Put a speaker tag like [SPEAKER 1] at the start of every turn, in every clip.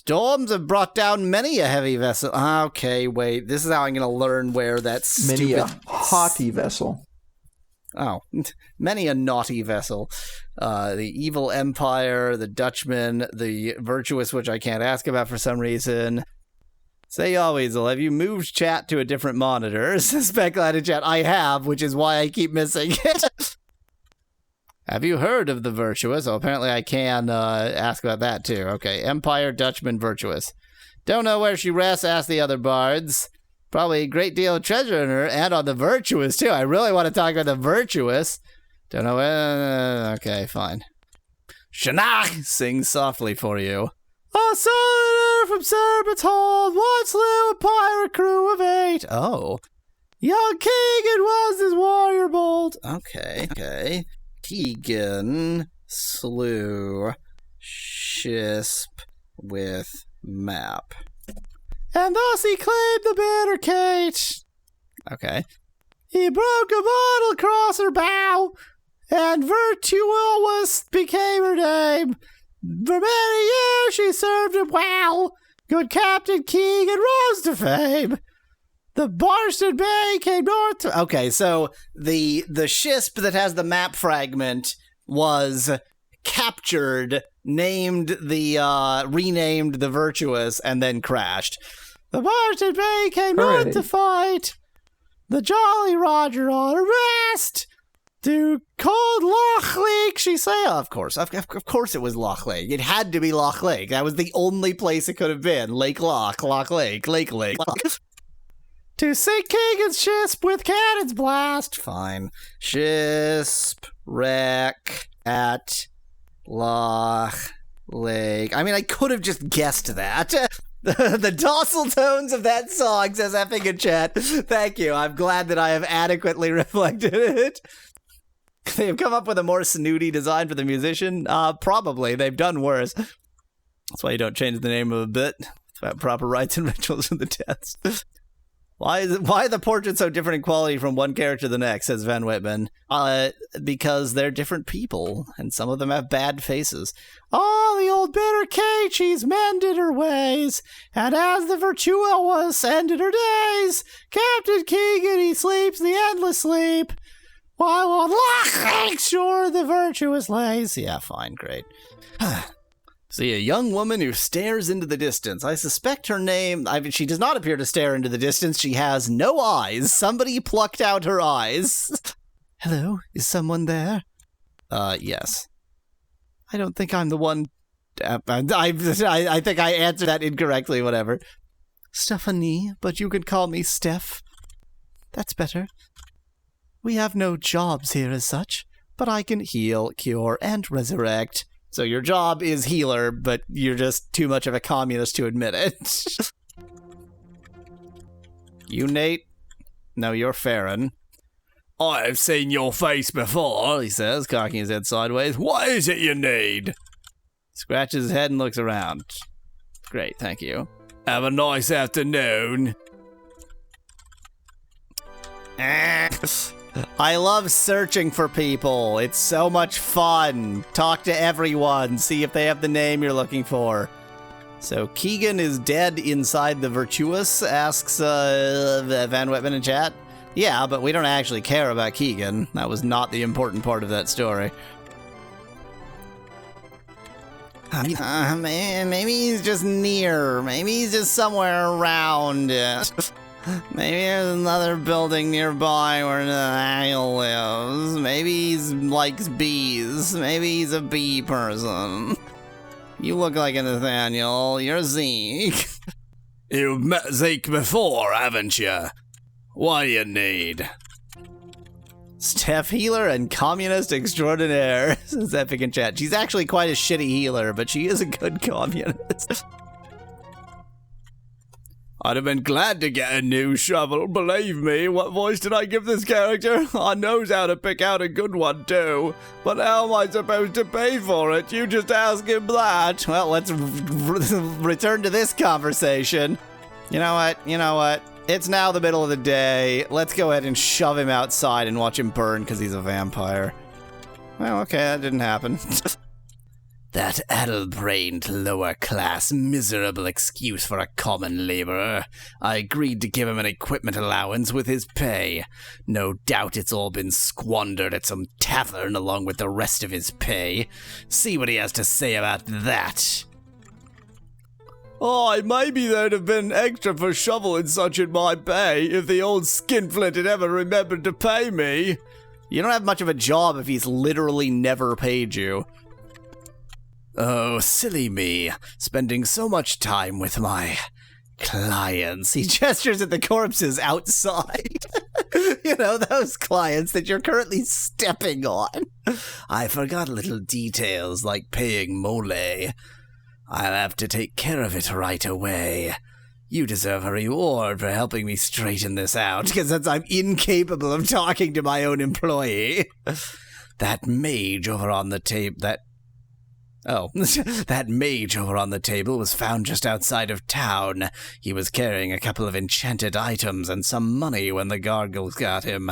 [SPEAKER 1] Storms have brought down many a heavy vessel. Okay, wait. This is how I'm going to learn where that stupid...
[SPEAKER 2] Many a haughty vessel.
[SPEAKER 1] Oh, many a naughty vessel. The evil empire, the Dutchman, the virtuous, which I can't ask about for some reason. Say always, have you moved chat to a different monitor? Speculated chat, I have, which is why I keep missing it. Have you heard of the virtuous? Oh, apparently I can ask about that too. Okay, Empire, Dutchman, virtuous. Don't know where she rests, ask the other bards. Probably a great deal of treasure in her, and on the virtuous too. I really want to talk about the virtuous. Don't know where... okay, fine. Shanach sings softly for you. A southerner from Serpent's Hold once slew a pirate crew of 8. Oh. Young Keegan was his warrior bold. Okay. Keegan slew Shisp with map. And thus he claimed the bitter Kate. Okay. He broke a bottle across her bow, and Virtuous became her name. For many years she served him well. Good Captain Keegan rose to fame. The Barston Bay came north to... Okay, so the Shisp that has the map fragment was captured, renamed the Virtuous, and then crashed. The Barston Bay came north to fight. The Jolly Roger on a rest. To cold Loch Lake, she say. Oh, of course it was Loch Lake. It had to be Loch Lake. That was the only place it could have been. Lake Loch Lake. To sink Keegan's Shisp with cannon's blast. Fine. Shisp wreck at Loch Lake. I mean, I could have just guessed that. The docile tones of that song, says Effing in chat. Thank you. I'm glad that I have adequately reflected it. They've come up with a more snooty design for the musician? Probably. They've done worse. That's why you don't change the name of a bit. It's about proper rites and rituals for the deaths. Why are the portraits so different in quality from one character to the next, says Van Whitman. Because they're different people, and some of them have bad faces. Oh, the old bitter Kate, she's mended her ways, and as the Virtuous ended her days, Captain Keegan, he sleeps the endless sleep, while on Loch Lake shore the Virtuous lays. Yeah, fine, great. See, a young woman who stares into the distance. I suspect her name... she does not appear to stare into the distance. She has no eyes. Somebody plucked out her eyes. Hello? Is someone there? Yes. I don't think I'm the one... I think I answered that incorrectly, whatever. Stephanie, but you can call me Steph. That's better. We have no jobs here as such, but I can heal, cure, and resurrect. So your job is healer, but you're just too much of a communist to admit it. You, Nate? No, you're Farron. I have seen your face before, he says, cocking his head sideways. What is it you need? Scratches his head and looks around. Great, thank you. Have a nice afternoon. I love searching for people. It's so much fun. Talk to everyone. See if they have the name you're looking for. So Keegan is dead inside the Virtuous, asks Van Whitman in chat. Yeah, but we don't actually care about Keegan. That was not the important part of that story. Maybe he's just near. Maybe he's just somewhere around. Maybe there's another building nearby where Nathaniel lives. Maybe he likes bees. Maybe he's a bee person. You look like a Nathaniel. You're Zeke. You've met Zeke before, haven't you? What do you need? Steph healer and communist extraordinaire, says Epic in chat. She's actually quite a shitty healer, but she is a good communist. I'd have been glad to get a new shovel, believe me. What voice did I give this character? I knows how to pick out a good one, too. But how am I supposed to pay for it? You just ask him that. Well, let's return to this conversation. You know what? It's now the middle of the day. Let's go ahead and shove him outside and watch him burn because he's a vampire. Well, okay, that didn't happen. That addle-brained, lower-class, miserable excuse for a common laborer. I agreed to give him an equipment allowance with his pay. No doubt it's all been squandered at some tavern along with the rest of his pay. See what he has to say about that. Oh, maybe there'd have been extra for shoveling such in my pay if the old skinflint had ever remembered to pay me. You don't have much of a job if he's literally never paid you. Oh, silly me, spending so much time with my clients. He gestures at the corpses outside. You know, those clients that you're currently stepping on. I forgot little details like paying mole. I'll have to take care of it right away. You deserve a reward for helping me straighten this out, because I'm incapable of talking to my own employee. That mage over on the that mage over on the table was found just outside of town. He was carrying a couple of enchanted items and some money when the gargoyles got him.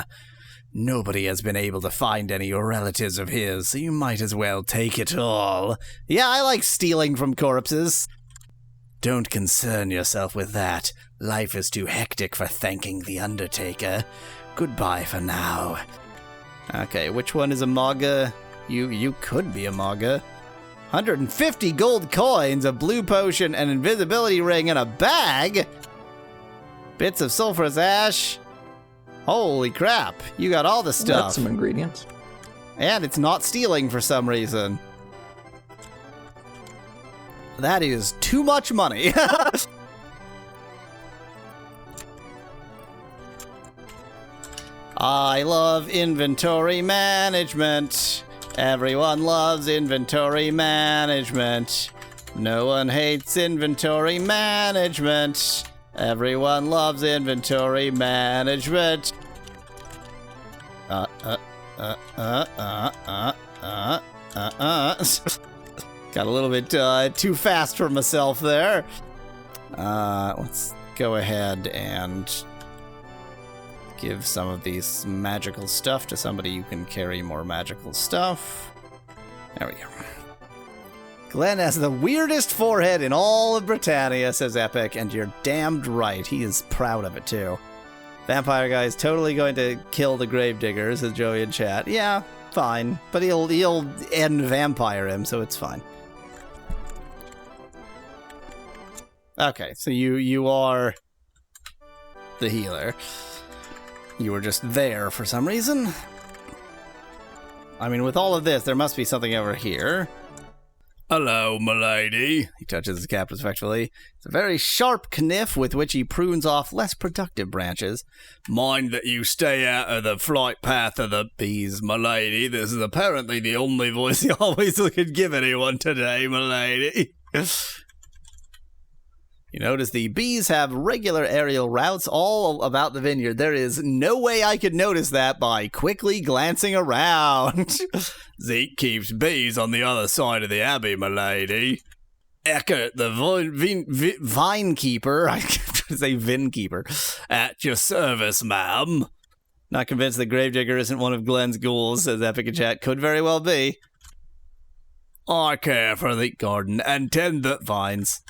[SPEAKER 1] Nobody has been able to find any relatives of his, so you might as well take it all. Yeah, I like stealing from corpses. Don't concern yourself with that. Life is too hectic for thanking the Undertaker. Goodbye for now. Okay, which one is a Maga? You could be a Maga. 150 gold coins, a blue potion, an invisibility ring, and a bag? Bits of sulfurous ash? Holy crap, you got all the stuff.
[SPEAKER 2] That's some ingredients.
[SPEAKER 1] And it's not stealing for some reason. That is too much money. I love inventory management. Everyone loves inventory management. No one hates inventory management. Everyone loves inventory management. Got a little bit too fast for myself there. Let's go ahead and give some of these magical stuff to somebody who can carry more magical stuff. There we go. Glenn has the weirdest forehead in all of Britannia, says Epic, and you're damned right. He is proud of it, too. Vampire guy is totally going to kill the Gravedigger, says Joey in chat. Yeah, fine. But he'll end vampire him, so it's fine. Okay, so you are the healer. You were just there for some reason. I mean, with all of this, there must be something over here. Hello, milady. He touches his cap respectfully. It's a very sharp kniff with which he prunes off less productive branches. Mind that you stay out of the flight path of the bees, milady. This is apparently the only voice you always could give anyone today, milady. You notice the bees have regular aerial routes all about the vineyard. There is no way I could notice that by quickly glancing around. Zeke keeps bees on the other side of the abbey, milady. Eckert, the vine keeper, I can't say vin keeper, at your service, ma'am. Not convinced the Gravedigger isn't one of Glenn's ghouls, says Epic in chat. Could very well be. I care for the garden and tend the vines.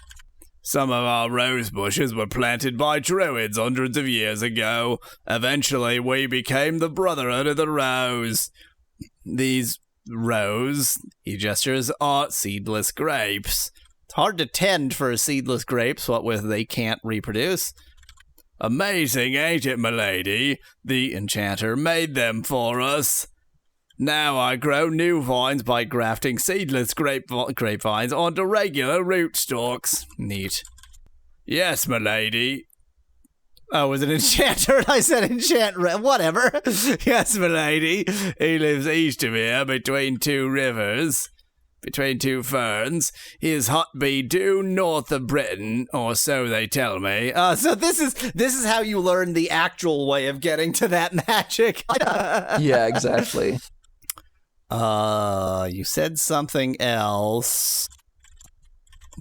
[SPEAKER 1] Some of our rose bushes were planted by druids hundreds of years ago. Eventually, we became the Brotherhood of the Rose. These rose, he gestures, are seedless grapes. It's hard to tend for seedless grapes, what with they can't reproduce. Amazing, ain't it, milady? The enchanter made them for us. Now I grow new vines by grafting seedless grapevines onto regular rootstocks. Neat. Yes, milady. Oh, was it enchanter? I said enchant. Whatever. Yes, milady. He lives east of here, between two rivers, between two ferns. His hut be due north of Britain, or so they tell me. So this is how you learn the actual way of getting to that magic.
[SPEAKER 2] Yeah, exactly.
[SPEAKER 1] You said something else.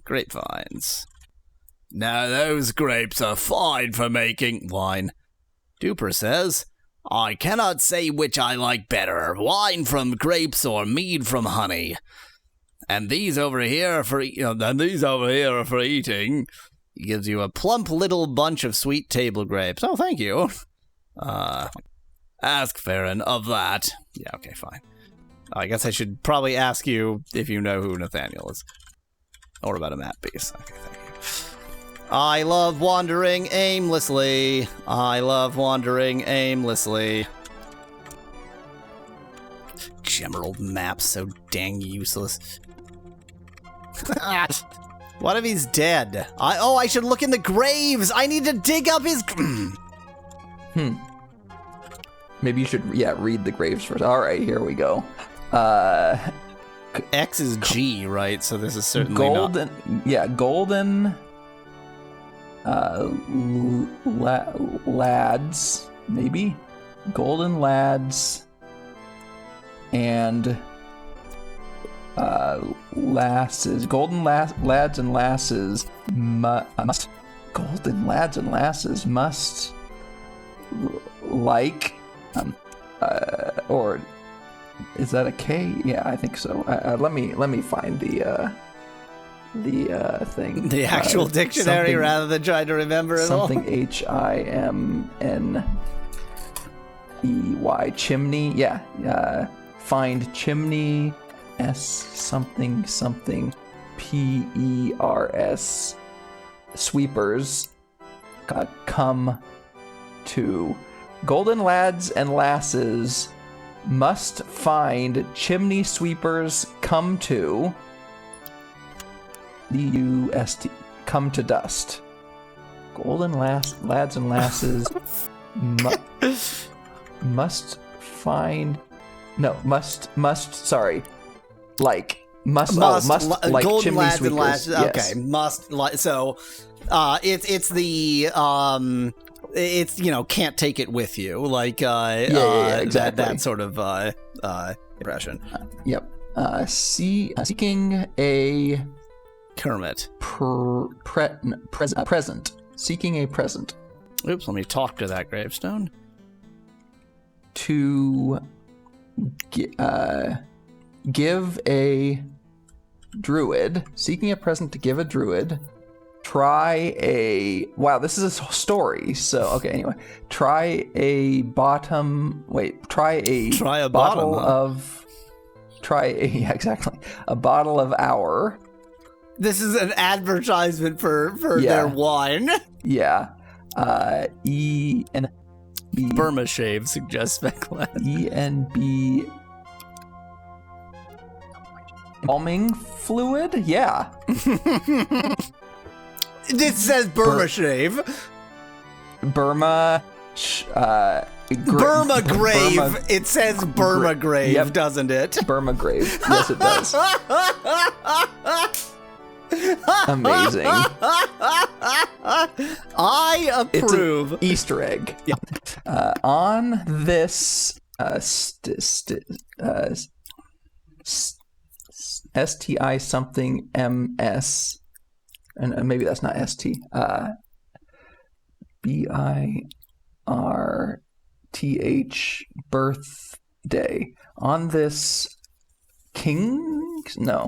[SPEAKER 1] Grapevines. Now those grapes are fine for making wine. Duper says, I cannot say which I like better, wine from grapes or mead from honey. And these over here are for eating. He gives you a plump little bunch of sweet table grapes. Oh, thank you. Ask Farron of that. Yeah, okay, fine. I guess I should probably ask you if you know who Nathaniel is. Or about a map piece. Okay, thank you. I love wandering aimlessly. Emerald maps, so dang useless. What if he's dead? I should look in the graves. I need to dig up his...
[SPEAKER 2] Maybe you should, read the graves first. All right, here we go.
[SPEAKER 1] X is G, right? So this is certainly
[SPEAKER 2] golden,
[SPEAKER 1] not...
[SPEAKER 2] Yeah, golden lads, maybe? Golden lads and lasses. Golden lads and lasses must... Golden lads and lasses must like... or is that a K? Yeah, I think so. Let me find the thing.
[SPEAKER 1] The actual dictionary rather than trying to remember it all.
[SPEAKER 2] Something HIMNEY. Chimney. Yeah. Find chimney. S something PERS. Sweepers. Come to. Golden lads and lasses must find chimney sweepers come to DUST, come to dust. Golden lads and lasses must find sorry, like must like
[SPEAKER 1] golden
[SPEAKER 2] chimney
[SPEAKER 1] lads
[SPEAKER 2] sweepers.
[SPEAKER 1] And lasses.
[SPEAKER 2] Yes.
[SPEAKER 1] Okay, must like so. It's the It's, can't take it with you, like
[SPEAKER 2] exactly.
[SPEAKER 1] that sort of impression.
[SPEAKER 2] Yep. Seeking a
[SPEAKER 1] Kermit.
[SPEAKER 2] Present. Seeking a present.
[SPEAKER 1] Oops, let me talk to that gravestone.
[SPEAKER 2] To give a druid. Seeking a present to give a druid. Try a this is a story. So okay, anyway. Try a bottle of a bottle of our.
[SPEAKER 1] This is an advertisement for their wine.
[SPEAKER 2] Yeah.
[SPEAKER 1] Burma Shave suggests Specklad.
[SPEAKER 2] ENB embalming fluid? Yeah.
[SPEAKER 1] It says Burma Shave.
[SPEAKER 2] Burma
[SPEAKER 1] Burma Grave. It says Burma Grave, doesn't it?
[SPEAKER 2] Burma Grave. Yes, it does. Amazing.
[SPEAKER 1] I approve.
[SPEAKER 2] It's an Easter egg. Yeah. On this STI something MS, and maybe that's not ST. BIRTH birthday. On this King's? No.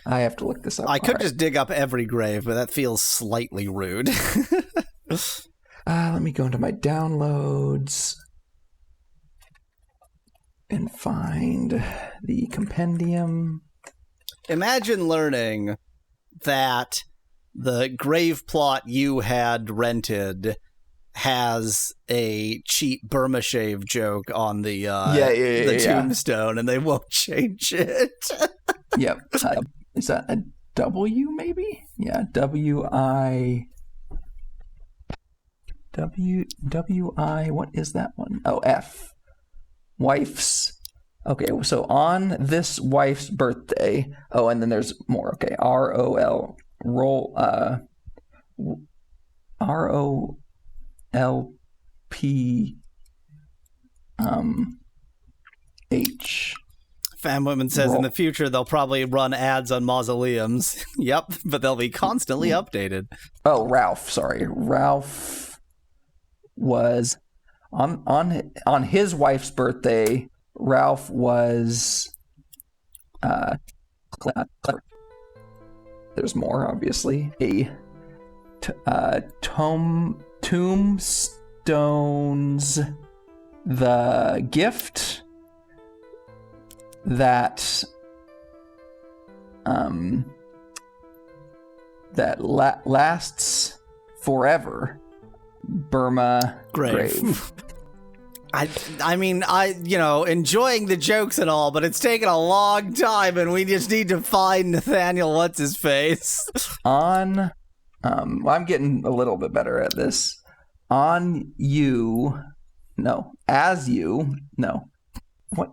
[SPEAKER 2] I have to look this up.
[SPEAKER 1] I could just dig up every grave, but that feels slightly rude.
[SPEAKER 2] Let me go into my downloads and find the compendium.
[SPEAKER 1] Imagine learning that the grave plot you had rented has a cheap Burma Shave joke on the tombstone, and they won't change it.
[SPEAKER 2] Yep. Is that a W, maybe? Yeah, W-I... what is that one? Oh, F. Wife's. Okay, so on this wife's birthday... Oh, and then there's more. Okay, R-O-L... R-O-L-P... H...
[SPEAKER 1] Famwoman says in the future they'll probably run ads on mausoleums. Yep, but they'll be constantly updated.
[SPEAKER 2] Oh, Ralph, sorry. Ralph was on his wife's birthday. Ralph was Clever. There's more, obviously. Tombstones, the gift that lasts forever. Burma grave.
[SPEAKER 1] I mean, enjoying the jokes and all, but it's taken a long time, and we just need to find Nathaniel What's-His-Face.
[SPEAKER 2] Well, I'm getting a little bit better at this. As you, what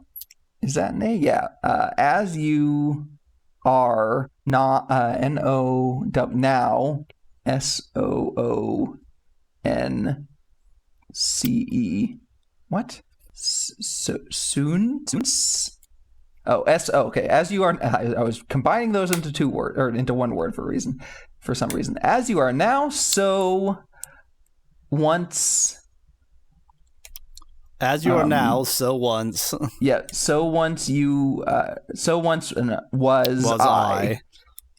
[SPEAKER 2] is that name? Yeah, as you are not, now, SOONCE. What? Soon? Oh, okay. As you are, I was combining those into two words, or into one word for some reason. As you are now, so once.
[SPEAKER 1] As you are now, so once.
[SPEAKER 2] Yeah, so once you, was I.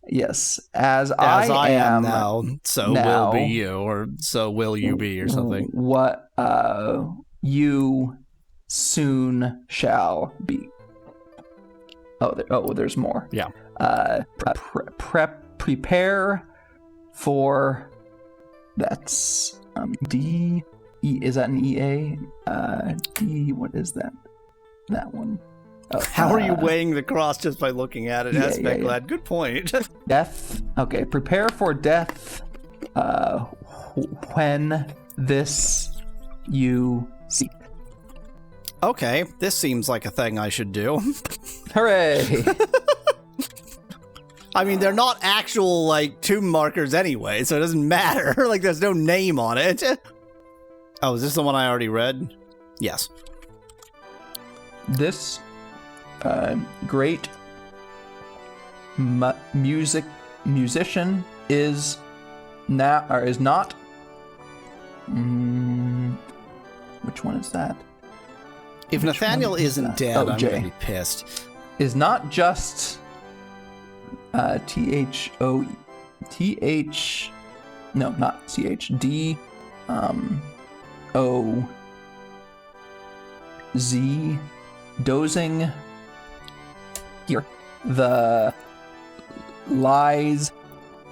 [SPEAKER 2] Yes, as I am
[SPEAKER 1] now, so
[SPEAKER 2] now,
[SPEAKER 1] will be you, or so will you be, or something.
[SPEAKER 2] What you soon shall be. There's more.
[SPEAKER 1] Yeah.
[SPEAKER 2] Prepare for. That's D. E. Is that an EA? D. What is that? That one. Oh,
[SPEAKER 1] how are you weighing the cross just by looking at it? Yeah. Good point.
[SPEAKER 2] Death. Okay. Prepare for death. When this you see.
[SPEAKER 1] Okay, this seems like a thing I should do.
[SPEAKER 2] Hooray!
[SPEAKER 1] I mean, they're not actual, tomb markers anyway, so it doesn't matter. There's no name on it. Oh, is this the one I already read? Yes.
[SPEAKER 2] This great musician is not. Which one is that?
[SPEAKER 1] If Nathaniel isn't dead, I'm going to be pissed.
[SPEAKER 2] Is not just THO. No, not CHD. OZ. Dozing. Here. The lies.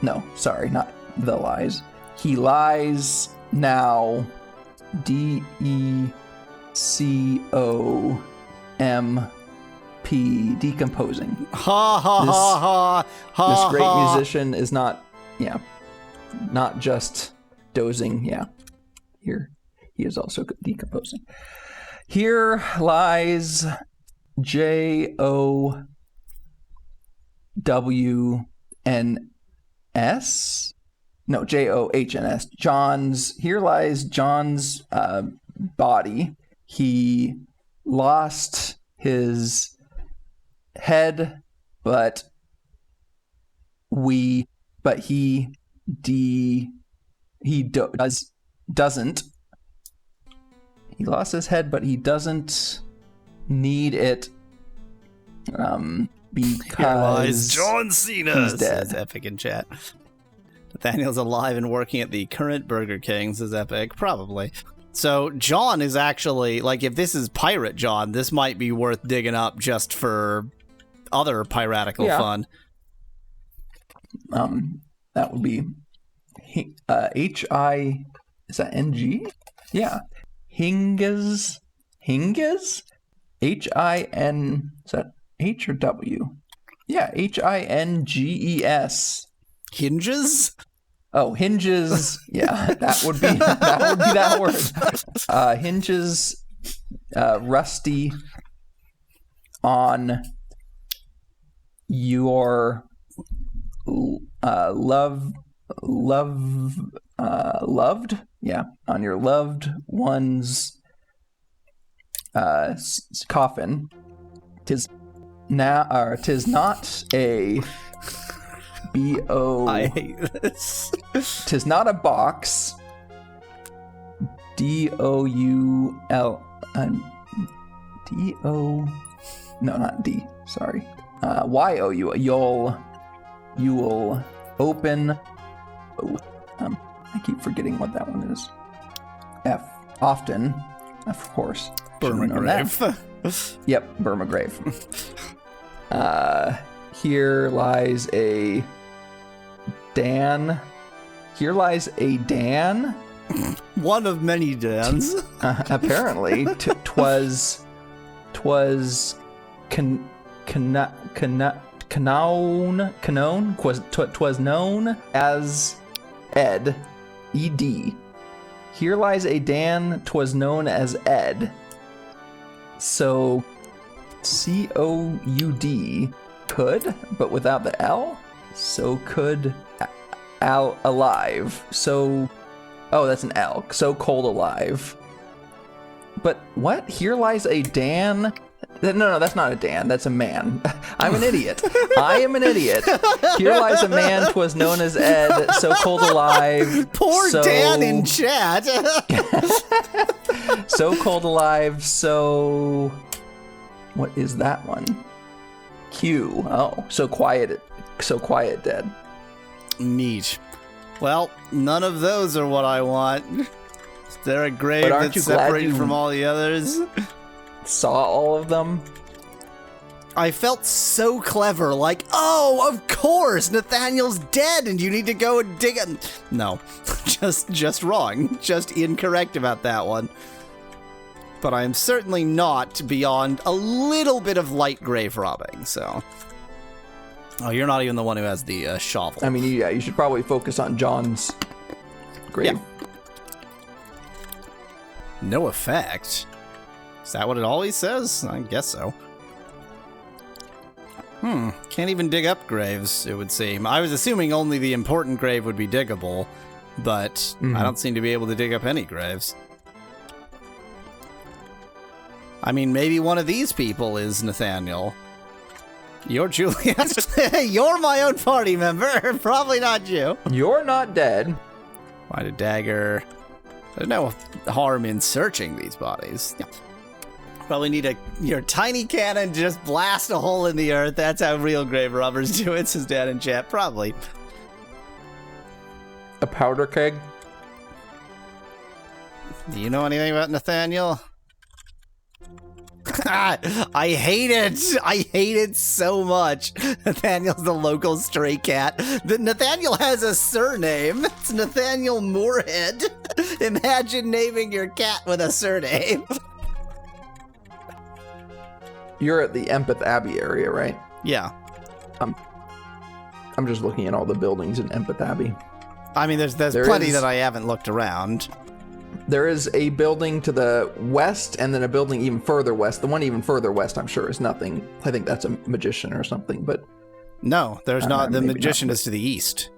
[SPEAKER 2] No, sorry, not the lies. He lies now. DECOMP. Decomposing.
[SPEAKER 1] Ha ha ha ha.
[SPEAKER 2] This great musician is not just dozing. Yeah. Here. He is also decomposing. Here lies JOWNS. No, JOHNS. Here lies John's body. He lost his head, but he doesn't. He lost his head, but he doesn't need it. Because
[SPEAKER 1] John Cena
[SPEAKER 2] he's dead.
[SPEAKER 1] Says Epic in chat. Nathaniel's alive and working at the current Burger King, says Epic. Probably. So John is actually, if this is Pirate John, this might be worth digging up just for other piratical fun.
[SPEAKER 2] That would be H-I... Is that N-G? Yeah. Hinges? H-I-N... Is that H or W? Yeah, Hinges.
[SPEAKER 1] Hinges?
[SPEAKER 2] Oh, hinges. Yeah, that would be that word. Hinges, rusty on your loved. Yeah, on your loved one's coffin. Tis not a B-O...
[SPEAKER 1] I hate this.
[SPEAKER 2] Tis not a box. D-O-U-L... D-O... No, not D. Sorry. Y-O-U. You will open... Oh, I keep forgetting what that one is. F. Often. Of course.
[SPEAKER 1] Burma grave.
[SPEAKER 2] Yep, Burma grave. Here lies a Dan. Here lies a Dan.
[SPEAKER 1] One of many Dans.
[SPEAKER 2] Apparently, twas known as Ed, E-D. Here lies a Dan, 'twas known as Ed. So, C-O-U-D, could, but without the L? So could alive. So, oh, that's an L. So cold alive. But what? Here lies a Dan? No, that's not a Dan. That's a man. I'm an idiot. I am an idiot. Here lies a man, 'twas known as Ed, so cold alive.
[SPEAKER 1] Poor Dan in chat.
[SPEAKER 2] So cold alive, so... What is that one? Q. Oh, so quiet dead.
[SPEAKER 1] Neat. Well, none of those are what I want. Is there a grave that's separated from all the others?
[SPEAKER 2] Saw all of them?
[SPEAKER 1] I felt so clever, like, oh, of course, Nathaniel's dead and you need to go and dig him. No, just wrong. Just incorrect about that one. But I am certainly not beyond a little bit of light grave robbing, so... Oh, you're not even the one who has the shovel.
[SPEAKER 2] I mean, yeah, you should probably focus on John's grave.
[SPEAKER 1] Yeah. No effect? Is that what it always says? I guess so. Can't even dig up graves, it would seem. I was assuming only the important grave would be diggable, but I don't seem to be able to dig up any graves. I mean, maybe one of these people is Nathaniel. You're Julian. You're my own party member. Probably not you.
[SPEAKER 2] You're not dead.
[SPEAKER 1] Find a dagger. There's no harm in searching these bodies. Yeah. Probably need your tiny cannon to just blast a hole in the earth. That's how real grave robbers do it, says Dad in chat. Probably.
[SPEAKER 2] A powder keg?
[SPEAKER 1] Do you know anything about Nathaniel? I hate it. I hate it so much. Nathaniel's the local stray cat. Nathaniel has a surname. It's Nathaniel Moorhead. Imagine naming your cat with a surname.
[SPEAKER 2] You're at the Empeth Abbey area, right?
[SPEAKER 1] Yeah.
[SPEAKER 2] I'm just looking at all the buildings in Empeth Abbey.
[SPEAKER 1] I mean, there's plenty that I haven't looked around.
[SPEAKER 2] There is a building to the west, and then a building even further west. The one even further west, I'm sure, is nothing. I think that's a magician or something, but...
[SPEAKER 1] No, there's not. The magician is to the east.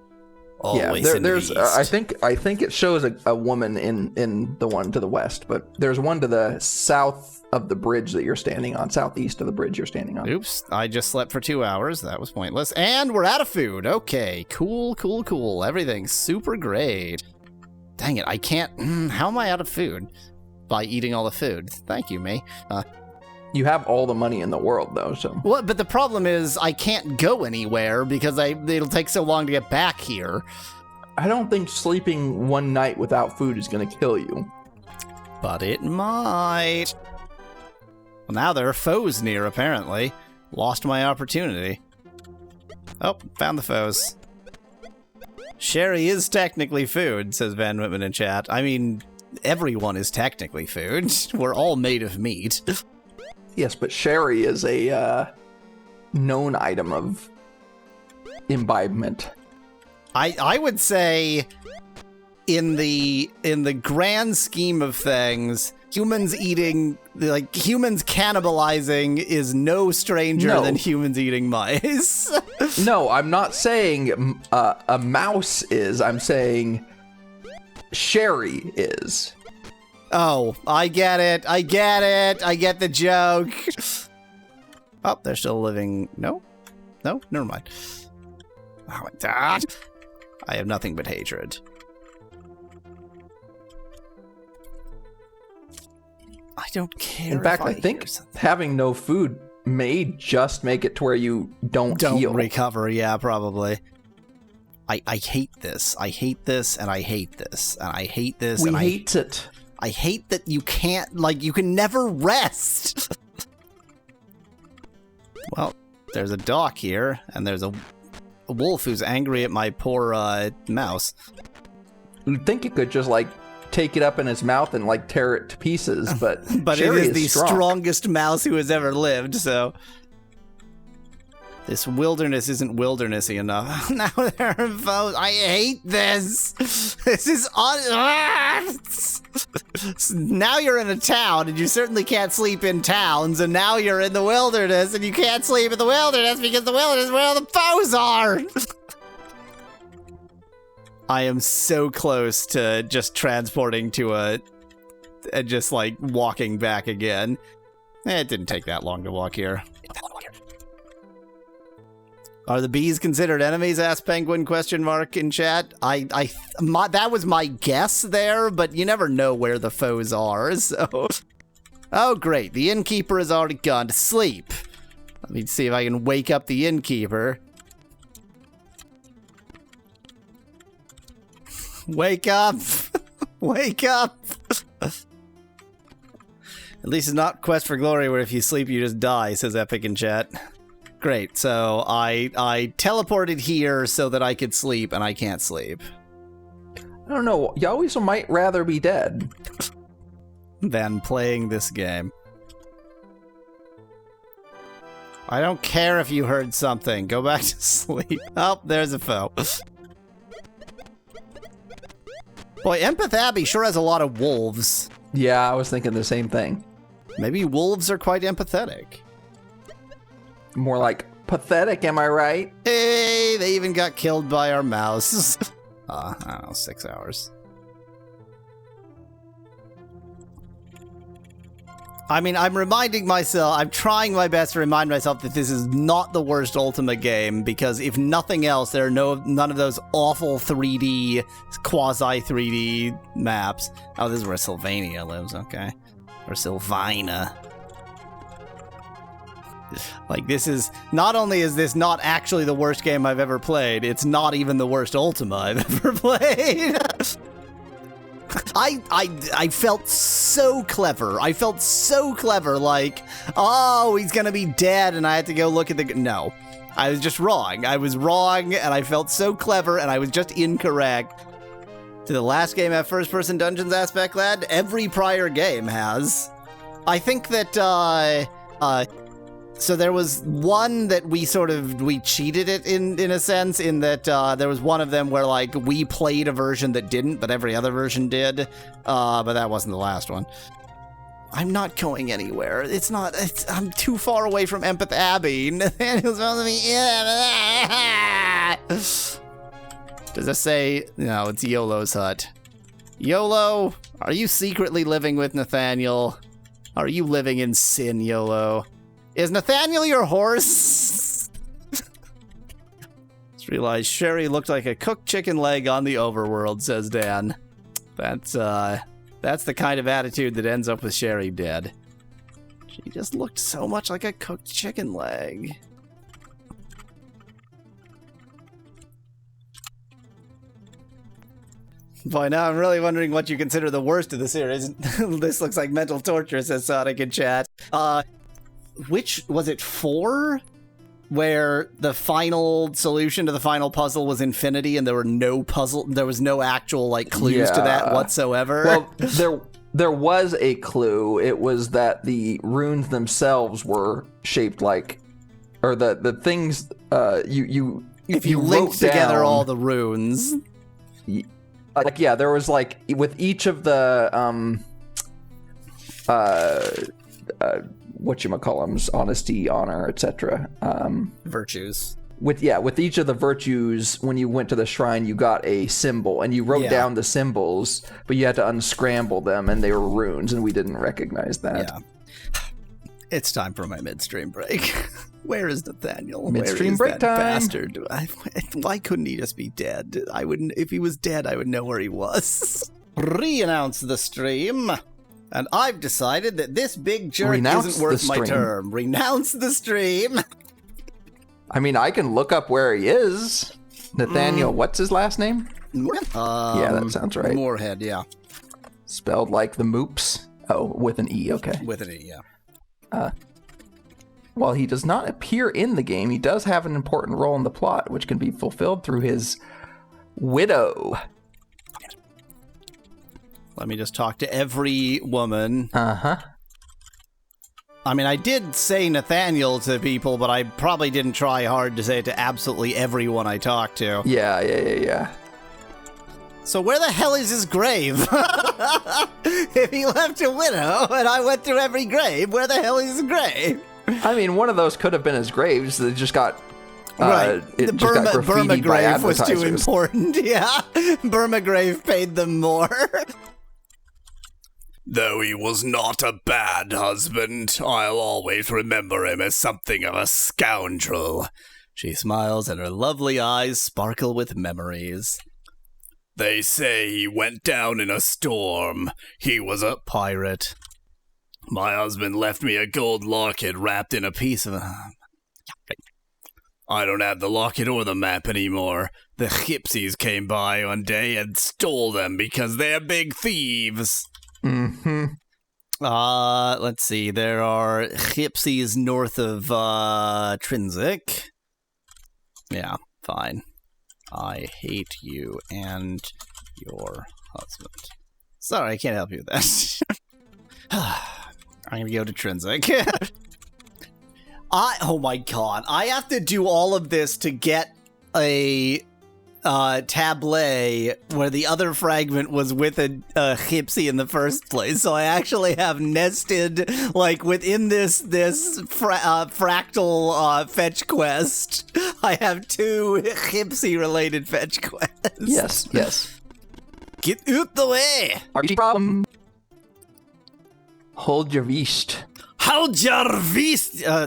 [SPEAKER 1] Always
[SPEAKER 2] there's.
[SPEAKER 1] In the east.
[SPEAKER 2] I think it shows a woman in the one to the west, but there's one to the south of the bridge that you're standing on, southeast of the bridge you're standing on.
[SPEAKER 1] Oops, I just slept for 2 hours. That was pointless. And we're out of food. Okay, cool. Everything's super great. Dang it, I can't... how am I out of food? By eating all the food. Thank you, May.
[SPEAKER 2] You have all the money in the world, though, so...
[SPEAKER 1] Well, but the problem is I can't go anywhere because it'll take so long to get back here.
[SPEAKER 2] I don't think sleeping one night without food is going to kill you.
[SPEAKER 1] But it might. Well, now there are foes near, apparently. Lost my opportunity. Oh, found the foes. Sherry is technically food, says Van Whitman in chat. I mean, everyone is technically food. We're all made of meat.
[SPEAKER 2] Yes, but sherry is a known item of imbibement.
[SPEAKER 1] I would say, in the grand scheme of things, humans cannibalizing is no stranger than humans eating mice.
[SPEAKER 2] No, I'm not saying a mouse is. I'm saying sherry is.
[SPEAKER 1] Oh, I get it. I get the joke. Oh, they're still living. No, never mind. Oh my God. I have nothing but hatred. I don't care.
[SPEAKER 2] In fact, I think having no food may just make it to where you don't heal.
[SPEAKER 1] Recover, yeah, probably. I hate this. I hate this, and I hate this, and I hate this,
[SPEAKER 2] we
[SPEAKER 1] and
[SPEAKER 2] hate it.
[SPEAKER 1] I hate that you can't, like, you can never rest. Well, there's a dock here, and there's a wolf who's angry at my poor mouse.
[SPEAKER 2] You'd think it could just, like, take it up in its mouth and, like, tear it to pieces, but
[SPEAKER 1] But
[SPEAKER 2] Sherry
[SPEAKER 1] it is the
[SPEAKER 2] strong.
[SPEAKER 1] strongest mouse who has ever lived, so... This wilderness isn't wildernessy enough. Now there are foes. I hate this. This is Now you're in a town, and you certainly can't sleep in towns, and now you're in the wilderness, and you can't sleep in the wilderness because the wilderness is where all the foes are. I am so close to just transporting to and just, like, walking back again. It didn't take that long to walk here. Are the bees considered enemies? Asked Penguin ? In chat. That was my guess there, but you never know where the foes are. So, oh great, the innkeeper has already gone to sleep. Let me see if I can wake up the innkeeper. Wake up! Wake up! At least it's not Quest for Glory, where if you sleep you just die. Says Epic in chat. Great, so I teleported here so that I could sleep, and I can't sleep.
[SPEAKER 2] I don't know, you always might rather be dead
[SPEAKER 1] than playing this game. I don't care if you heard something. Go back to sleep. Oh, there's a foe. Boy, Empath Abbey sure has a lot of wolves.
[SPEAKER 2] Yeah, I was thinking the same thing.
[SPEAKER 1] Maybe wolves are quite empathetic.
[SPEAKER 2] More like pathetic, am I right?
[SPEAKER 1] Hey, they even got killed by our mouse. I don't know, 6 hours. I mean, I'm trying my best to remind myself that this is not the worst Ultima game, because if nothing else, there are none of those awful 3D, quasi-3D maps. Oh, this is where Sylvania lives, okay. Or Sylvina. Like, this is, not only is this not actually the worst game I've ever played, it's not even the worst Ultima I've ever played. I felt so clever. I felt so clever, like, oh, he's gonna be dead, and I had to go look at the... No. I was just wrong. I was wrong, and I felt so clever, and I was just incorrect. Did the last game have first-person dungeons aspect, lad? Every prior game has. I think that, so there was one that we cheated it in a sense, in that there was one of them where, like, we played a version that didn't, but every other version did. But that wasn't the last one. I'm not going anywhere. I'm too far away from Empath Abbey. Nathaniel's supposed to be... Does it say... No, it's YOLO's hut. YOLO, are you secretly living with Nathaniel? Are you living in sin, YOLO? Is Nathaniel your horse? Just realized Sherry looked like a cooked chicken leg on the overworld, says Dan. That's the kind of attitude that ends up with Sherry dead. She just looked so much like a cooked chicken leg. Boy, now I'm really wondering what you consider the worst of the series. This looks like mental torture, says Sonic in chat. Which, was it 4? Where the final solution to the final puzzle was infinity and there was no actual, like, clues to that whatsoever?
[SPEAKER 2] Well, there was a clue. It was that the runes themselves were shaped like, or the things,
[SPEAKER 1] if you linked together all the runes.
[SPEAKER 2] Like, yeah, there was, like, with each of the, whatchamacallums, honesty, honor, etc.
[SPEAKER 1] Virtues.
[SPEAKER 2] With each of the virtues, when you went to the shrine, you got a symbol, and you wrote down the symbols, but you had to unscramble them, and they were runes, and we didn't recognize that. Yeah.
[SPEAKER 1] It's time for my midstream break. Where is Nathaniel?
[SPEAKER 2] Midstream break time.
[SPEAKER 1] Bastard? Why couldn't he just be dead? If he was dead, I would know where he was. Re-announce the stream. And I've decided that this big jerk
[SPEAKER 2] Renounce
[SPEAKER 1] isn't worth
[SPEAKER 2] the
[SPEAKER 1] my
[SPEAKER 2] stream.
[SPEAKER 1] term. Renounce the stream.
[SPEAKER 2] I mean, I can look up where he is. Nathaniel, what's his last name? Yeah, that sounds right.
[SPEAKER 1] Moorhead, yeah.
[SPEAKER 2] Spelled like the moops. Oh, with an E, okay.
[SPEAKER 1] With an E, yeah.
[SPEAKER 2] While he does not appear in the game, he does have an important role in the plot, which can be fulfilled through his widow.
[SPEAKER 1] Let me just talk to every woman.
[SPEAKER 2] Uh-huh.
[SPEAKER 1] I mean, I did say Nathaniel to people, but I probably didn't try hard to say it to absolutely everyone I talked to.
[SPEAKER 2] Yeah.
[SPEAKER 1] So where the hell is his grave? If he left a widow and I went through every grave, where the hell is his grave?
[SPEAKER 2] I mean, one of those could have been his graves. They just got
[SPEAKER 1] Right.
[SPEAKER 2] It
[SPEAKER 1] The
[SPEAKER 2] just got
[SPEAKER 1] Burma
[SPEAKER 2] graffitied by
[SPEAKER 1] grave was too
[SPEAKER 2] advertisers.
[SPEAKER 1] important, yeah. Burma grave paid them more.
[SPEAKER 3] Though he was not a bad husband, I'll always remember him as something of a scoundrel.
[SPEAKER 1] She smiles and her lovely eyes sparkle with memories.
[SPEAKER 3] They say he went down in a storm. He was a
[SPEAKER 1] Pirate.
[SPEAKER 3] My husband left me a gold locket wrapped in a piece of... I don't have the locket or the map anymore. The gypsies came by one day and stole them because they're big thieves.
[SPEAKER 2] Mm-hmm.
[SPEAKER 1] Let's see. There are gypsies north of, Trinsic. Yeah, fine. I hate you and your husband. Sorry, I can't help you with that. I'm gonna go to Trinsic. Oh my god, I have to do all of this to get a tablet where the other fragment was with a gypsy in the first place. So I actually have nested, like, within this fractal fetch quest, I have 2 gypsy-related fetch quests.
[SPEAKER 2] Yes.
[SPEAKER 1] Get out the way!
[SPEAKER 2] RG problem. Hold your beast.
[SPEAKER 1] Hold your beast!
[SPEAKER 2] I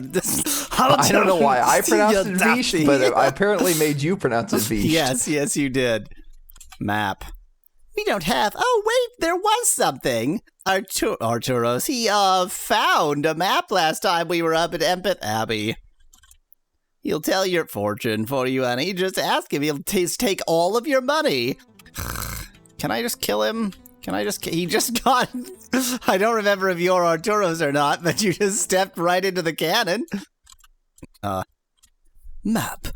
[SPEAKER 2] don't know why I pronounced it beast, but I apparently made you pronounce it beast.
[SPEAKER 1] Yes, you did. Map. We don't have... Oh, wait, there was something. Arturos, he, found a map last time we were up at Empeth Abbey. He'll tell your fortune for you, Annie. Just ask him. He'll take all of your money. Can I just kill him? He just got... I don't remember if you're Arturos or not, but you just stepped right into the cannon. Map.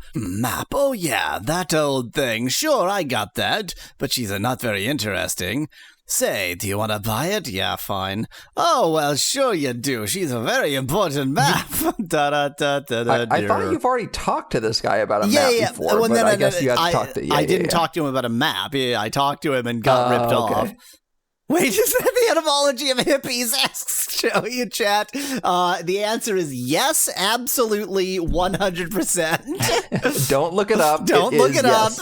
[SPEAKER 1] Oh yeah, that old thing. Sure, I got that, but she's not very interesting. Say, do you want to buy it? Yeah, fine. Oh, well, sure you do. She's a very important map.
[SPEAKER 2] I thought you've already talked to this guy about a map before,
[SPEAKER 1] well,
[SPEAKER 2] but I guess you had to talk to...
[SPEAKER 1] I didn't talk to him about a map. Yeah, I talked to him and got ripped off. Wait, is that the etymology of hippies? Show you, chat. The answer is yes, absolutely, 100%.
[SPEAKER 2] Don't look it up.
[SPEAKER 1] Don't look it up.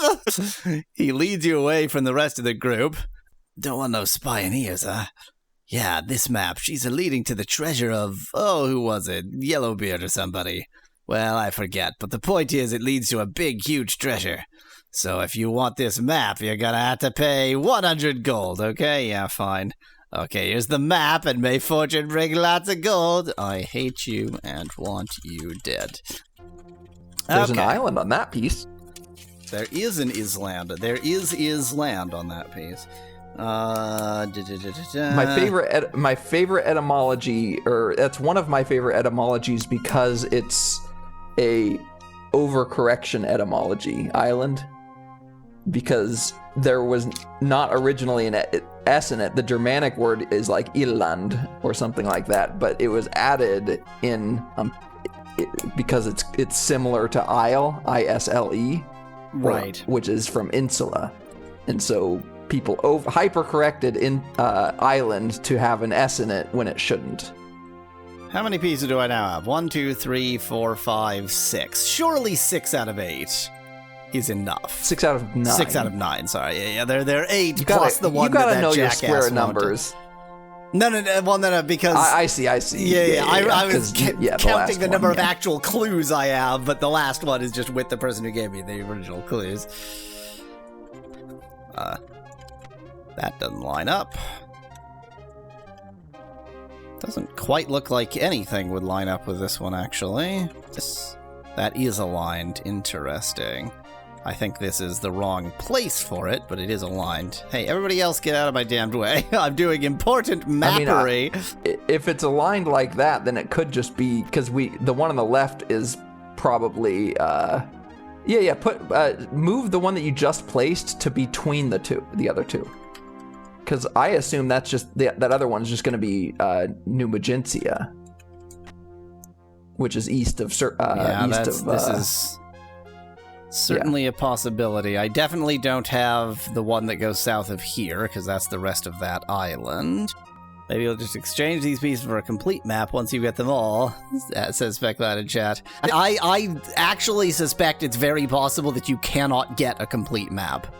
[SPEAKER 1] He leads you away from the rest of the group. Don't want no spying ears, huh? Yeah, this map, she's leading to the treasure of, who was it? Yellowbeard or somebody. Well, I forget, but the point is it leads to a big, huge treasure. So if you want this map, you're gonna have to pay 100 gold, okay? Yeah, fine. Okay, here's the map, and may fortune bring lots of gold. I hate you and want you dead.
[SPEAKER 2] There's an island on that piece.
[SPEAKER 1] There is an island. There is island on that piece.
[SPEAKER 2] My favorite etymology, or that's one of my favorite etymologies because it's a overcorrection etymology. Island. Because there was not originally an S in it. The Germanic word is like Irland or something like that, but it was added in because it's similar to Isle, I-S-L-E,
[SPEAKER 1] right,
[SPEAKER 2] which is from insula, and so people hyper-corrected in island to have an S in it when it shouldn't.
[SPEAKER 1] How many pieces do I now have? 1, 2, 3, 4, 5, 6. Surely 6 out of 8 is enough.
[SPEAKER 2] 6 out of 9.
[SPEAKER 1] 6 out of 9. Sorry, yeah. They're 8 plus the one.
[SPEAKER 2] You gotta
[SPEAKER 1] that
[SPEAKER 2] know your
[SPEAKER 1] jackass
[SPEAKER 2] square numbers.
[SPEAKER 1] No. Well, no. Because
[SPEAKER 2] I see.
[SPEAKER 1] Yeah. I was counting the number of
[SPEAKER 2] yeah.
[SPEAKER 1] actual clues I have, but the last one is just with the person who gave me the original clues. That doesn't line up. Doesn't quite look like anything would line up with this one, actually. That is aligned. Interesting. I think this is the wrong place for it, but it is aligned. Hey, everybody else get out of my damned way. I'm doing important mappery.
[SPEAKER 2] If it's aligned like that, then it could just be, because the one on the left is probably, move the one that you just placed to between the other two. Because I assume that's just, that other one's just going to be New Magentia, which is east of,
[SPEAKER 1] this is certainly a possibility. I definitely don't have the one that goes south of here, because that's the rest of that island. Maybe we'll just exchange these pieces for a complete map once you get them all, says Speculad in chat. I actually suspect it's very possible that you cannot get a complete map.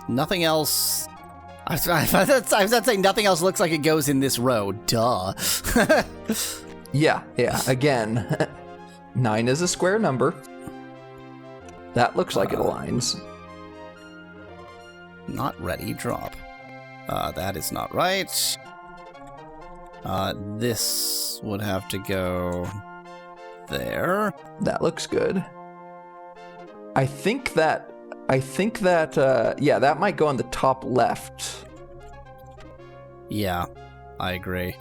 [SPEAKER 1] Nothing else... I was not saying nothing else looks like it goes in this row. Duh.
[SPEAKER 2] Yeah. Again, 9 is a square number. That looks like it aligns.
[SPEAKER 1] Not ready, drop. That is not right. This would have to go there.
[SPEAKER 2] That looks good. I think that, that might go on the top left.
[SPEAKER 1] Yeah, I agree.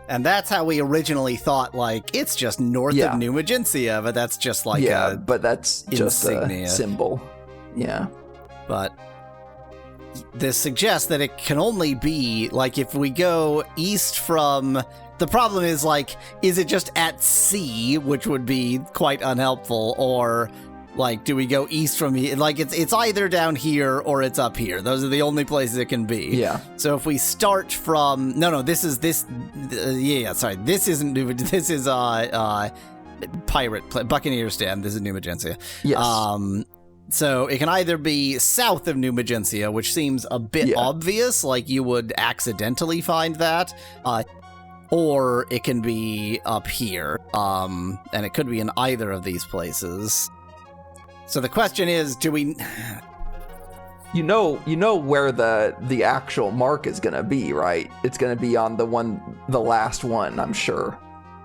[SPEAKER 1] And that's how we originally thought, like, it's just north of New Magentia, but that's just like
[SPEAKER 2] but that's just
[SPEAKER 1] insignia.
[SPEAKER 2] A symbol. Yeah.
[SPEAKER 1] But this suggests that it can only be, like, if we go east from... The problem is, like, is it just at sea, which would be quite unhelpful, or... Like, do we go east from here? Like, it's either down here or it's up here. Those are the only places it can be.
[SPEAKER 2] Yeah.
[SPEAKER 1] So if we start from... This isn't New... This is, Buccaneer Stand. This is New Magentia.
[SPEAKER 2] Yes.
[SPEAKER 1] So it can either be south of New Magentia, which seems a bit obvious, like you would accidentally find that, or it can be up here, and it could be in either of these places. So the question is, do we...
[SPEAKER 2] You know where the actual mark is going to be, right? It's going to be on the last one, I'm sure.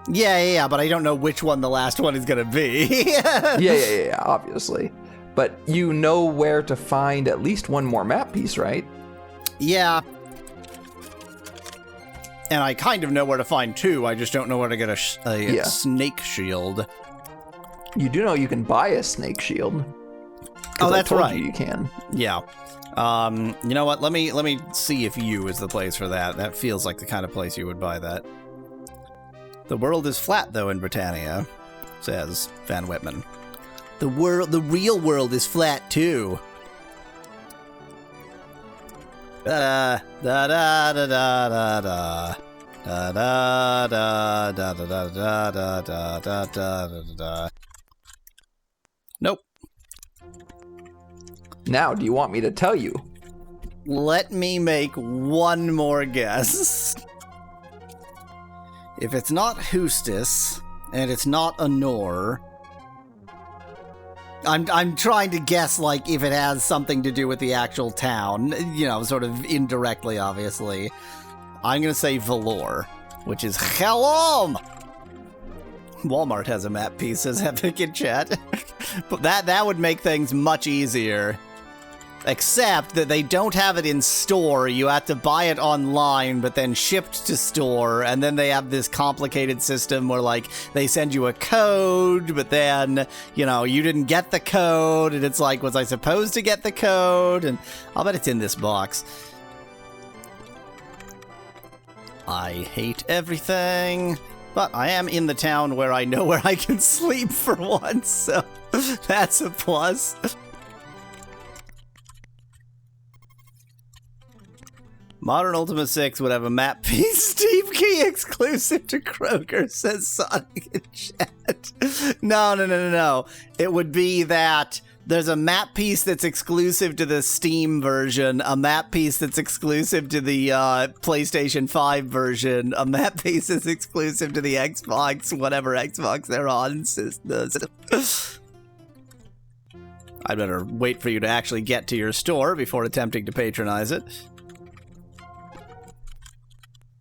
[SPEAKER 1] Yeah, but I don't know which one the last one is going to be.
[SPEAKER 2] yeah, obviously. But you know where to find at least one more map piece, right?
[SPEAKER 1] Yeah. And I kind of know where to find two, I just don't know where to get a snake shield.
[SPEAKER 2] You do know you can buy a snake shield.
[SPEAKER 1] Oh, that's right.
[SPEAKER 2] You can.
[SPEAKER 1] Yeah. You know what? Let me see if U is the place for that. That feels like the kind of place you would buy that. The world is flat, though, in Britannia, says Van Whitman. The real world is flat, too. Da da da da da da. Da da da da da da da da da da da. Nope.
[SPEAKER 2] Now, do you want me to tell you?
[SPEAKER 1] Let me make one more guess. If it's not Hustis, and it's not Anor, I'm trying to guess, like, if it has something to do with the actual town, sort of indirectly, obviously. I'm gonna say Valor, which is Helom! Walmart has a map piece, says Epic in chat. But that would make things much easier. Except that they don't have it in store. You have to buy it online, but then shipped to store. And then they have this complicated system where, like, they send you a code, but then, you didn't get the code. And it's like, was I supposed to get the code? And I'll bet it's in this box. I hate everything. But I am in the town where I know where I can sleep for once, so that's a plus. Modern Ultima 6 would have a map piece Steam key exclusive to Kroger, says Sonic in chat. No. It would be that there's a map piece that's exclusive to the Steam version, a map piece that's exclusive to the PlayStation 5 version, a map piece that's exclusive to the Xbox, whatever Xbox they're on. I'd better wait for you to actually get to your store before attempting to patronize it.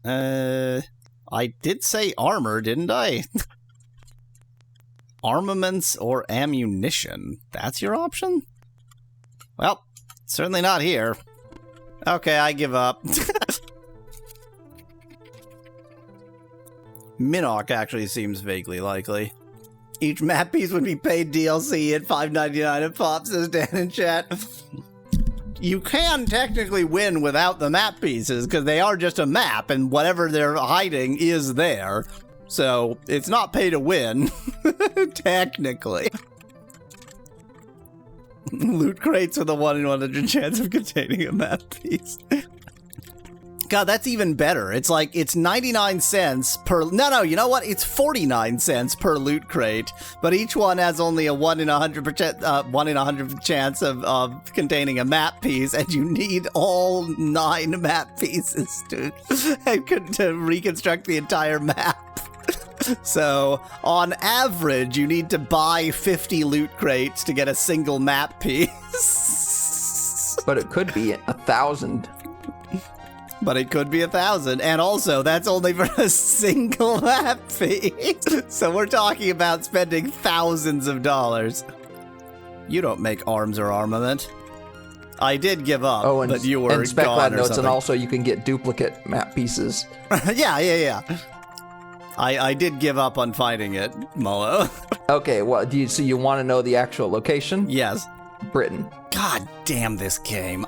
[SPEAKER 1] I did say armor, didn't I? Armaments or ammunition. That's your option? Well, certainly not here. Okay, I give up. Minnock actually seems vaguely likely. Each map piece would be paid DLC at $5.99 a pop, says Dan in chat. You can technically win without the map pieces, because they are just a map, and whatever they're hiding is there. So, it's not pay to win, technically. Loot crates with a 1 in 100 chance of containing a map piece. God, that's even better. It's like, it's 99 cents per... No, you know what? It's 49 cents per loot crate, but each one has only a 1 in 100%, 1 in 100 chance of containing a map piece, and you need all 9 map pieces to reconstruct the entire map. So, on average, you need to buy 50 loot crates to get a single map piece.
[SPEAKER 2] But it could be 1,000.
[SPEAKER 1] But it could be 1,000, and also, that's only for a single map piece. So we're talking about spending thousands of dollars. You don't make arms or armament. I did give up, but you were
[SPEAKER 2] and spec
[SPEAKER 1] gone
[SPEAKER 2] lab
[SPEAKER 1] or
[SPEAKER 2] notes,
[SPEAKER 1] something.
[SPEAKER 2] and also you can get duplicate map pieces.
[SPEAKER 1] Yeah. I did give up on finding it, Mallow.
[SPEAKER 2] Okay, well, so you want to know the actual location?
[SPEAKER 1] Yes.
[SPEAKER 2] Britain.
[SPEAKER 1] God damn this game.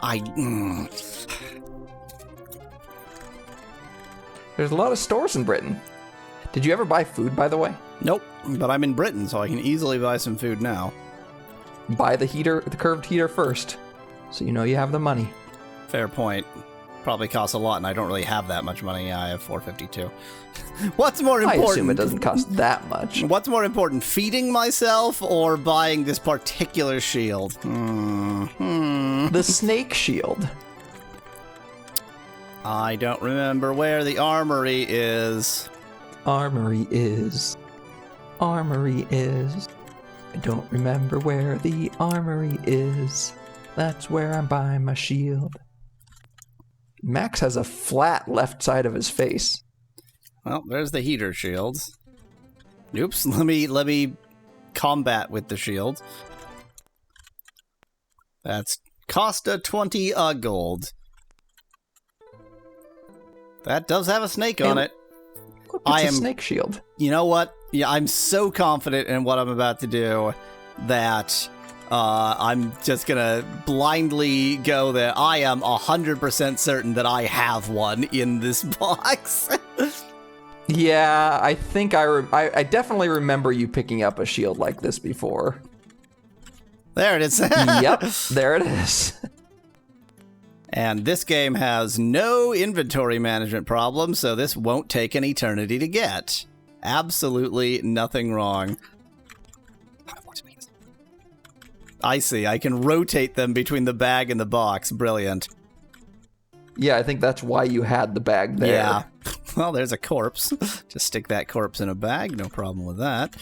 [SPEAKER 2] There's a lot of stores in Britain. Did you ever buy food, by the way?
[SPEAKER 1] Nope, but I'm in Britain, so I can easily buy some food now.
[SPEAKER 2] Buy the curved heater first, so you know you have the money.
[SPEAKER 1] Fair point. Probably costs a lot, and I don't really have that much money. Yeah, I have 452. What's more important?
[SPEAKER 2] I assume it doesn't cost that much.
[SPEAKER 1] What's more important, feeding myself or buying this particular shield?
[SPEAKER 2] The snake shield.
[SPEAKER 1] I don't remember where the armory is.
[SPEAKER 2] Armory is. I don't remember where the armory is. That's where I'm buying my shield. Max has a flat left side of his face.
[SPEAKER 1] Well, there's the heater shields. Oops, let me combat with the shield. That's Costa 20 gold. That does have a snake on it.
[SPEAKER 2] It's a snake shield.
[SPEAKER 1] You know what? Yeah, I'm so confident in what I'm about to do that I'm just gonna blindly go there. I am 100% certain that I have one in this box.
[SPEAKER 2] Yeah, I think I definitely remember you picking up a shield like this before.
[SPEAKER 1] There it is.
[SPEAKER 2] Yep, there it is.
[SPEAKER 1] And this game has no inventory management problems, so this won't take an eternity to get. Absolutely nothing wrong. I see. I can rotate them between the bag and the box. Brilliant.
[SPEAKER 2] Yeah, I think that's why you had the bag there.
[SPEAKER 1] Yeah. Well, there's a corpse. Just stick that corpse in a bag. No problem with that.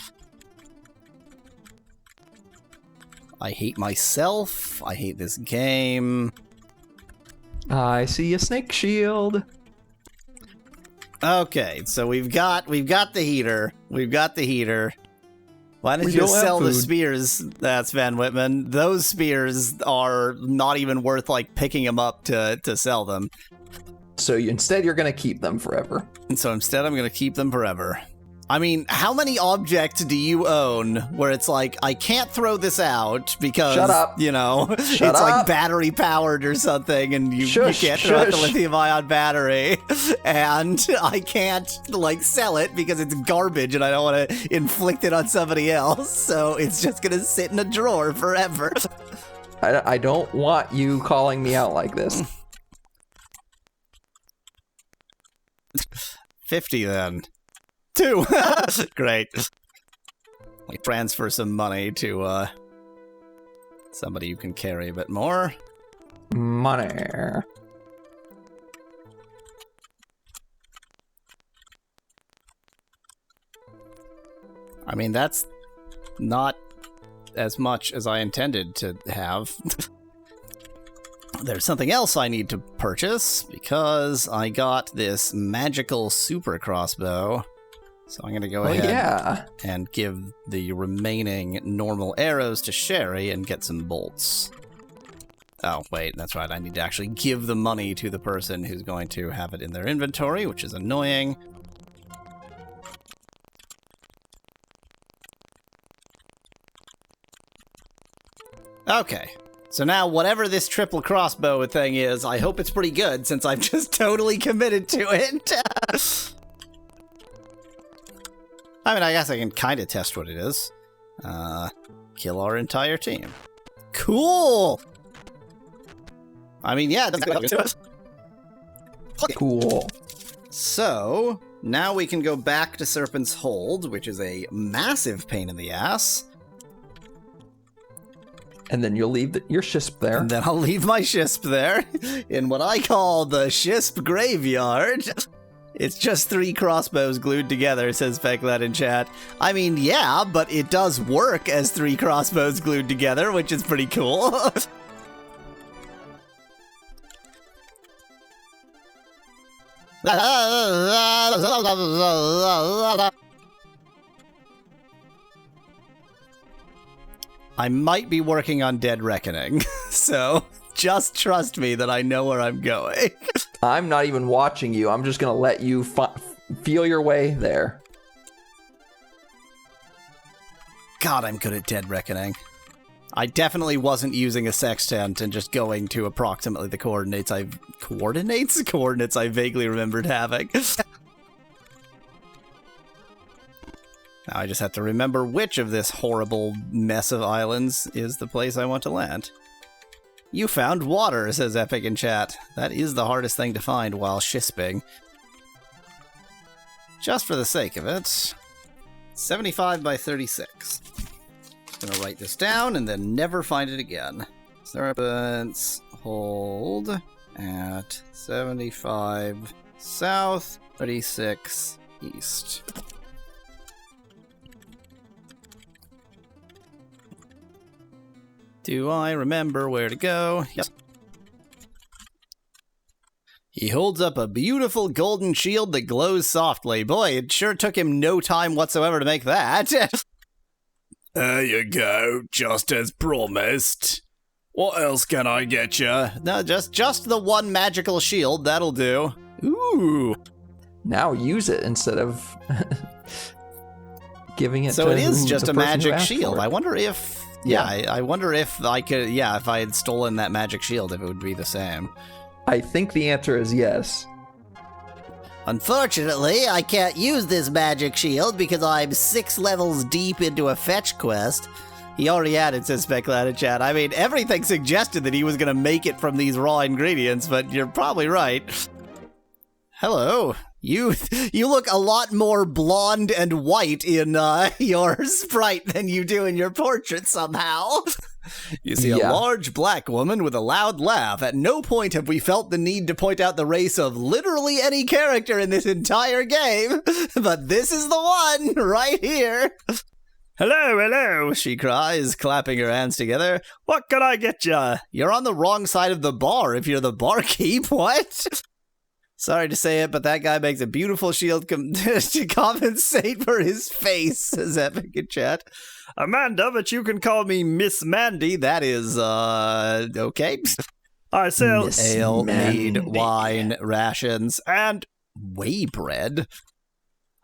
[SPEAKER 1] I hate myself. I hate this game.
[SPEAKER 2] I see a snake shield.
[SPEAKER 1] Okay, so we've got the heater. Why don't
[SPEAKER 2] We
[SPEAKER 1] you
[SPEAKER 2] don't have
[SPEAKER 1] sell the
[SPEAKER 2] food.
[SPEAKER 1] spears? That's Van Whitman. Those spears are not even worth like picking them up to sell them.
[SPEAKER 2] So instead you're going to keep them forever.
[SPEAKER 1] And so instead I'm going to keep them forever. I mean, how many objects do you own where it's like, I can't throw this out because,
[SPEAKER 2] Shut up.
[SPEAKER 1] you know, it's
[SPEAKER 2] up.
[SPEAKER 1] like battery powered or something and you can't throw out the lithium ion battery and I can't like sell it because it's garbage and I don't want to inflict it on somebody else. So it's just going to sit in a drawer forever.
[SPEAKER 2] I don't want you calling me out like this.
[SPEAKER 1] 50 then. 2. Great. We transfer some money to somebody who can carry a bit more.
[SPEAKER 2] Money.
[SPEAKER 1] I mean, that's not as much as I intended to have. there's something else I need to purchase, because I got this magical super crossbow. So I'm going to go ahead and give the remaining normal arrows to Sherry and get some bolts. Oh, wait, that's right. I need to actually give the money to the person who's going to have it in their inventory, which is annoying. Okay. So now, whatever this triple crossbow thing is, I hope it's pretty good, since I've just totally committed to it. I mean, I guess I can kind of test what it is. Kill our entire team. Cool! I mean, yeah, that's
[SPEAKER 2] Cool.
[SPEAKER 1] So, now we can go back to Serpent's Hold, which is a massive pain in the ass.
[SPEAKER 2] And then you'll leave your Shisp there.
[SPEAKER 1] And then I'll leave my Shisp there, in what I call the Shisp Graveyard. It's just 3 crossbows glued together, says Peklat in chat. I mean, yeah, but it does work as 3 crossbows glued together, which is pretty cool. I might be working on Dead Reckoning, so just trust me that I know where I'm going.
[SPEAKER 2] I'm not even watching you. I'm just going to let you feel your way there.
[SPEAKER 1] God, I'm good at Dead Reckoning. I definitely wasn't using a sextant and just going to approximately the coordinates I vaguely remembered having. Now I just have to remember which of this horrible mess of islands is the place I want to land. You found water, says Epic in chat. That is the hardest thing to find while shisping. Just for the sake of it, 75 by 36. I'm gonna write this down and then never find it again. Serpent's Hold at 75 south, 36 east. Do I remember where to go? Yes. He holds up a beautiful golden shield that glows softly. Boy, it sure took him no time whatsoever to make that.
[SPEAKER 3] There you go, just as promised. What else can I get you?
[SPEAKER 1] No, just the one magical shield, that'll do. Ooh.
[SPEAKER 2] Now use it instead of giving it
[SPEAKER 1] so
[SPEAKER 2] to
[SPEAKER 1] it is just
[SPEAKER 2] the
[SPEAKER 1] a
[SPEAKER 2] person who
[SPEAKER 1] magic
[SPEAKER 2] asked
[SPEAKER 1] shield.
[SPEAKER 2] for it.
[SPEAKER 1] I wonder if... Yeah, I wonder if I could... Yeah, if I had stolen that magic shield, if it would be the same.
[SPEAKER 2] I think the answer is yes.
[SPEAKER 1] Unfortunately, I can't use this magic shield because I'm 6 levels deep into a fetch quest. He already added, says Speculated in chat. I mean, everything suggested that he was going to make it from these raw ingredients, but you're probably right. Hello. You look a lot more blonde and white in your sprite than you do in your portrait somehow. You see a large black woman with a loud laugh. At no point have we felt the need to point out the race of literally any character in this entire game, but this is the one right here. Hello, hello, she cries, clapping her hands together. What can I get ya? You're on the wrong side of the bar if you're the barkeep, what? Sorry to say it, but that guy makes a beautiful shield to compensate for his face, says Epic in chat. Amanda, but you can call me Miss Mandy. That is, okay. I sell
[SPEAKER 2] Miss
[SPEAKER 1] ale,
[SPEAKER 2] Mandy.
[SPEAKER 1] mead, wine, rations, and whey bread.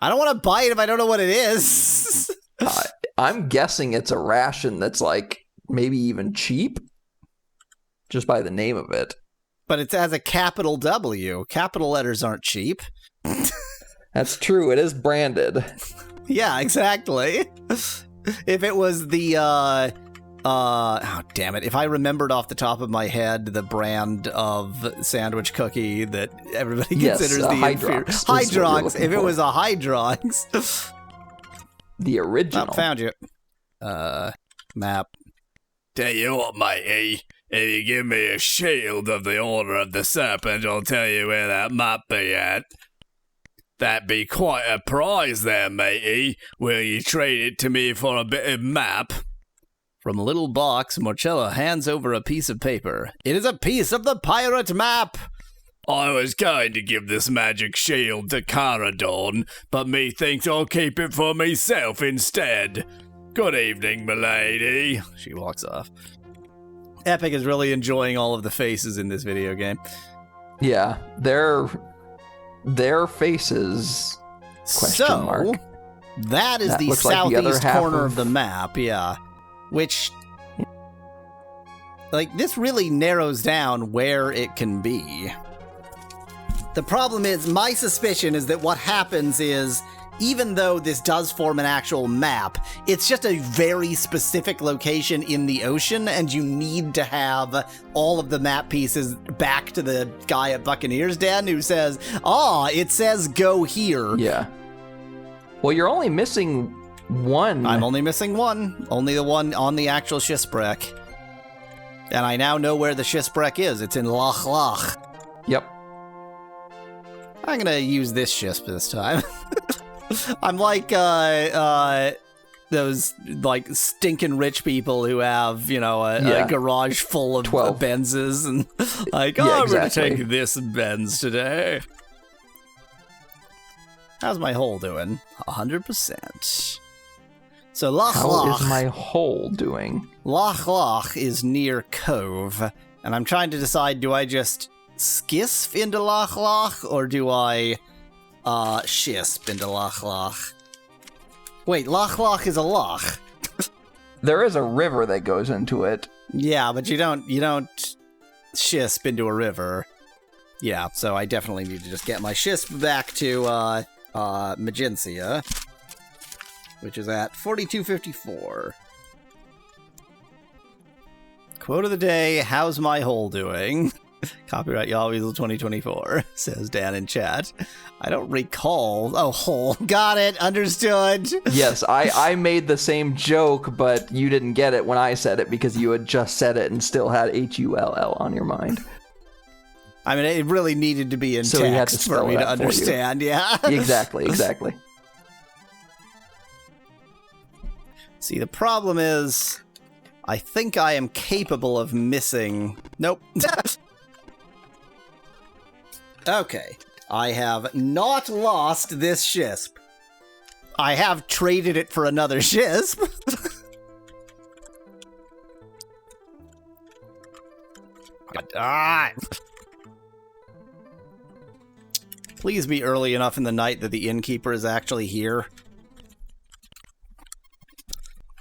[SPEAKER 1] I don't want to buy it if I don't know what it is.
[SPEAKER 2] I'm guessing it's a ration that's like maybe even cheap, just by the name of it.
[SPEAKER 1] But it has a capital W. Capital letters aren't cheap.
[SPEAKER 2] That's true. It is branded.
[SPEAKER 1] Yeah, exactly. If it was the, oh, damn it. If I remembered off the top of my head the brand of sandwich cookie that everybody considers the inferior. Hydrox. If it was a Hydrox.
[SPEAKER 2] The original.
[SPEAKER 1] Oh, found you. Map.
[SPEAKER 3] Tell you what, matey. If you give me a shield of the Order of the Serpent, I'll tell you where that might be at. That'd be quite a prize there, matey. Will you trade it to me for a bit of map?
[SPEAKER 1] From a little box, Marcello hands over a piece of paper. It is a piece of the pirate map!
[SPEAKER 3] I was going to give this magic shield to Caradon, but methinks I'll keep it for myself instead. Good evening, milady.
[SPEAKER 1] She walks off. Epic is really enjoying all of the faces in this video game.
[SPEAKER 2] Yeah, their faces. Question mark.
[SPEAKER 1] That is the southeast corner of the map, yeah. Which, like, this really narrows down where it can be. The problem is, my suspicion is that what happens is, even though this does form an actual map, it's just a very specific location in the ocean, and you need to have all of the map pieces back to the guy at Buccaneer's Den who says, it says go here.
[SPEAKER 2] Yeah. Well, you're only missing one.
[SPEAKER 1] I'm only missing one. Only the one on the actual Shipwreck. And I now know where the Shipwreck is. It's in Loch Loch.
[SPEAKER 2] Yep.
[SPEAKER 1] I'm gonna use this ship this time. I'm like those like stinking rich people who have, a garage full of
[SPEAKER 2] 12
[SPEAKER 1] Benzes and like, I'm gonna take this Benz today. How's my hole doing? 100%. So Loch Loch.
[SPEAKER 2] How is my hole doing?
[SPEAKER 1] Loch Loch is near Cove, and I'm trying to decide, do I just skisp into Loch Loch, or do I shisp into Loch Loch? Wait, Loch Loch is a loch.
[SPEAKER 2] There is a river that goes into it.
[SPEAKER 1] Yeah, but you don't shisp into a river. Yeah, so I definitely need to just get my shisp back to Magencia, which is at 4254. Quote of the day, how's my hole doing? Copyright Yahweasel 2024, says Dan in chat. I don't recall. Oh, hole. Got it. Understood.
[SPEAKER 2] Yes, I made the same joke, but you didn't get it when I said it because you had just said it and still had Hull on your mind.
[SPEAKER 1] I mean, it really needed to be in text for me to understand, yeah.
[SPEAKER 2] Exactly.
[SPEAKER 1] See, the problem is, I think I am capable of missing... Nope. Okay. I have not lost this shisp. I have traded it for another shisp. Please be early enough in the night that the innkeeper is actually here.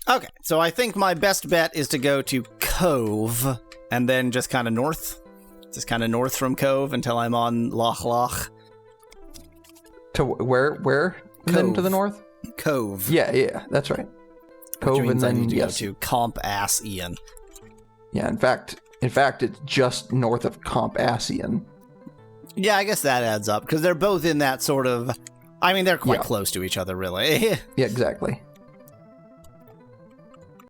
[SPEAKER 1] Okay, so I think my best bet is to go to Cove, and then just kind of north. Just kind of north from Cove until I'm on Loch Loch.
[SPEAKER 2] To where? Cove. Then to the north?
[SPEAKER 1] Cove.
[SPEAKER 2] Yeah, that's right. Cove,
[SPEAKER 1] which means
[SPEAKER 2] and then
[SPEAKER 1] I need to go to Comp Ass Ian.
[SPEAKER 2] Yeah, in fact, it's just north of Comp Asian.
[SPEAKER 1] Yeah, I guess that adds up, because they're both in that sort of... I mean, they're quite close to each other, really.
[SPEAKER 2] Yeah, exactly.